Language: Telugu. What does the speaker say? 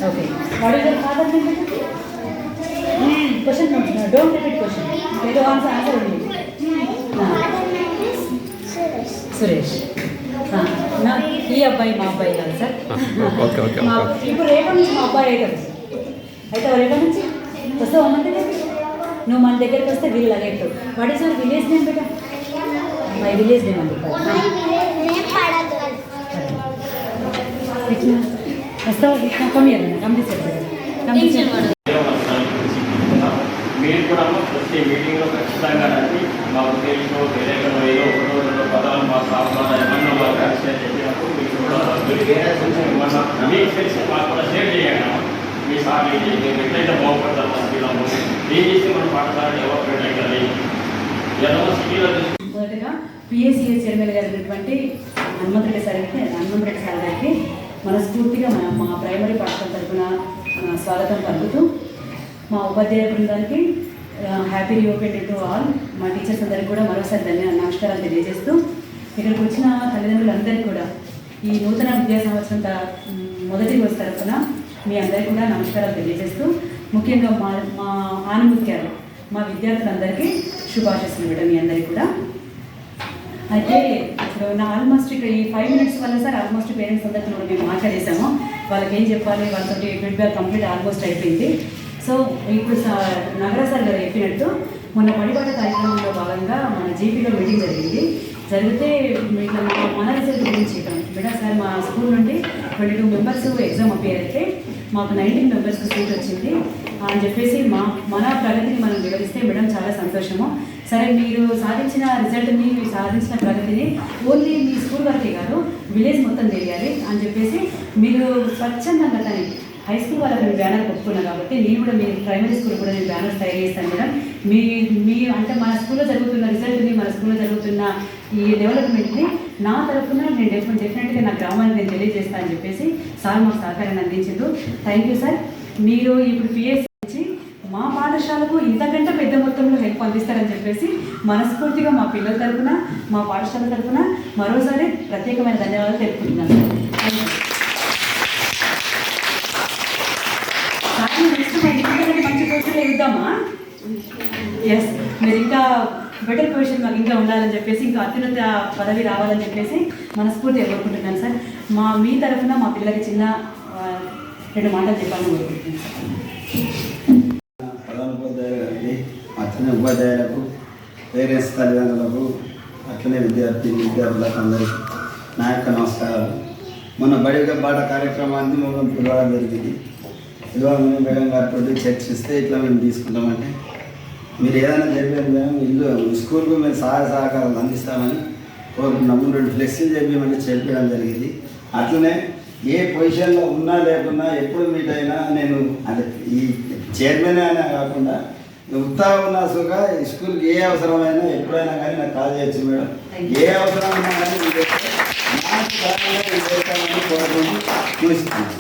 Okay. What is your father's name? Question. Don't repeat question. They don't answer only. Suresh నా ఈ అబ్బాయి మా అబ్బాయి కాదు సార్. ఇప్పుడు రేపటి నుంచి మా అబ్బాయి అవుతాడు. అయితే రేపటి నుంచి వస్తావు మన దగ్గరికి. నువ్వు మన దగ్గరికి వస్తే వీళ్ళు అగేట్టు. What is your village name బేటా? మై విలేజ్ నేమ్ అండి. వస్తావు మీరు కూడా ప్రతి మీటింగ్లో ఖచ్చితంగా రండి. మాకు తెలుసు తెలియకలో ఏదో ఒకటో రెండో పదాలు మా సాఫ్ట్వేర్ ఏమన్నా మాకు కలిసి చెప్పినప్పుడు మీకు కూడా మీకు తెలిసి మాకు కూడా షేర్ చేయండి. మీ సార్ ఎట్లయితే బాగుపడతారు మన పిల్లలు ఏం చేసి మన పాఠశాల డెవలప్మెంట్ అవుతుంది. ఎలా సిటీలో మొదటగా పిఎస్సిఎస్ చైర్మన్ గారు అయినటువంటి హనుమంతరెడ్డి సార్ గారికి మనస్ఫూర్తిగా మా ప్రైమరీ పాఠశాల తరఫున స్వాగతం పలుకుతూ, మా ఉపాధ్యాయ బృందానికి happy reopen day to all, మా టీచర్స్ అందరికీ కూడా మరోసారి నమస్కారాలు తెలియజేస్తూ, ఇక్కడికి వచ్చిన తల్లిదండ్రులందరికీ కూడా ఈ నూతన విద్యా సంవత్సరం మొదటి రోజు తరఫున మీ అందరికీ కూడా నమస్కారాలు తెలియజేస్తూ, ముఖ్యంగా మా ఆనుముత్యాలు మా విద్యార్థులందరికీ శుభాశీస్సులు ఇవ్వడం మీ అందరికీ కూడా. అయితే ఇప్పుడు నా ఆల్మోస్ట్ ఇక్కడ ఈ 5 minutes వల్ల సార్ ఆల్మోస్ట్ పేరెంట్స్ అందరితో కూడా మేము మాట్లాడేసాము. వాళ్ళకి ఏం చెప్పాలి, వాళ్ళతో ఫీడ్బ్యాక్ కంప్లీట్ ఆల్మోస్ట్ అయిపోయింది. సో ఇప్పుడు నగరా సార్ గారు చెప్పినట్టు మొన్న పడిబాట కార్యక్రమంలో భాగంగా మన జీపీలో మీటింగ్ జరిగితే మీకు మన రిజల్ట్ గురించి మేడం సార్ మా స్కూల్ నుండి 22 members ఎగ్జామ్ అపియర్ అయితే మాకు 19 members సీట్ వచ్చింది అని చెప్పేసి మన ప్రగతిని మనం వివరిస్తే మేడం చాలా సంతోషము. సరే, మీరు సాధించిన రిజల్ట్ని, మీరు సాధించిన ప్రగతిని ఓన్లీ మీ స్కూల్ వరకే కాదు విలేజ్ మొత్తం తెలియాలి అని చెప్పేసి మీరు స్వచ్ఛందంగా తని హై స్కూల్ వాళ్ళకి నేను బ్యానర్ ఒప్పుకున్నాను కాబట్టి నేను కూడా మీ ప్రైమరీ స్కూల్ కూడా నేను బ్యానర్స్ తయారు చేస్తాను మేడం. మీ అంటే మన స్కూల్లో జరుగుతున్న రిజల్ట్ని, మన స్కూల్లో జరుగుతున్న ఈ డెవలప్మెంట్ని నా తరఫున నేను డెఫినెట్గా నా గ్రామాన్ని నేను తెలియజేస్తాను అని చెప్పేసి సార్ మాకు సహకారాన్ని అందించారు. Thank you sir. మీరు ఇప్పుడు పిఎస్సి నుంచి మా పాఠశాలకు ఇంతకంటే పెద్ద మొత్తంలో హెల్ప్ అందిస్తారని చెప్పేసి మనస్ఫూర్తిగా మా పిల్లల తరఫున, మా పాఠశాల తరఫున మరోసారి ప్రత్యేకమైన ధన్యవాదాలు తెలుపుకుంటున్నాను. మంచి పొజిషన్లో ఇద్దామా? ఎస్, మీరు ఇంకా బెటర్ పొజిషన్ మాకు ఇంకా ఉండాలని చెప్పేసి, ఇంకా అత్యున్నత పదవి రావాలని చెప్పేసి మనస్ఫూర్తిగా కోరుకుంటున్నాను సార్. మీ తరఫున మా పిల్లలకి చిన్న 2 మాటలు చెప్పాలని కోరుకుంటున్నాను సార్. ప్రధాన ఉపాధ్యాయులు గారికి, అట్లనే ఉపాధ్యాయులకు, పేరెంట్స్ తల్లిదండ్రులకు, అట్లనే విద్యార్థులకు అందరికీ నా యొక్క నమస్కారాలు. మొన్న బాట కార్యక్రమాన్ని మనం పిలవడం జరిగింది. ఇవాళ మేము మేడం గారితో చర్చిస్తే ఇట్లా మేము తీసుకుంటామంటే, మీరు ఏదైనా చెప్పారు మేము ఇల్లు స్కూల్కు మేము సహాయ సహకారాలు అందిస్తామని కోరుకున్నాము. 2 ఫ్లెక్సీలు చెప్పామంటే చెప్పడం జరిగింది. అట్లనే ఏ పొజిషన్లో ఉన్నా లేకున్నా ఎప్పుడు మీట్ అయినా నేను అంటే ఈ చైర్మన్ అయినా కాకుండా ఉత్సాహం ఉన్నా సుగా స్కూల్కి ఏ అవసరమైనా ఎప్పుడైనా కానీ నాకు కాల్ చేయొచ్చు మేడం. ఏ అవసరం ఉన్నా కానీ కోరుకుంటూ చూస్తున్నాను.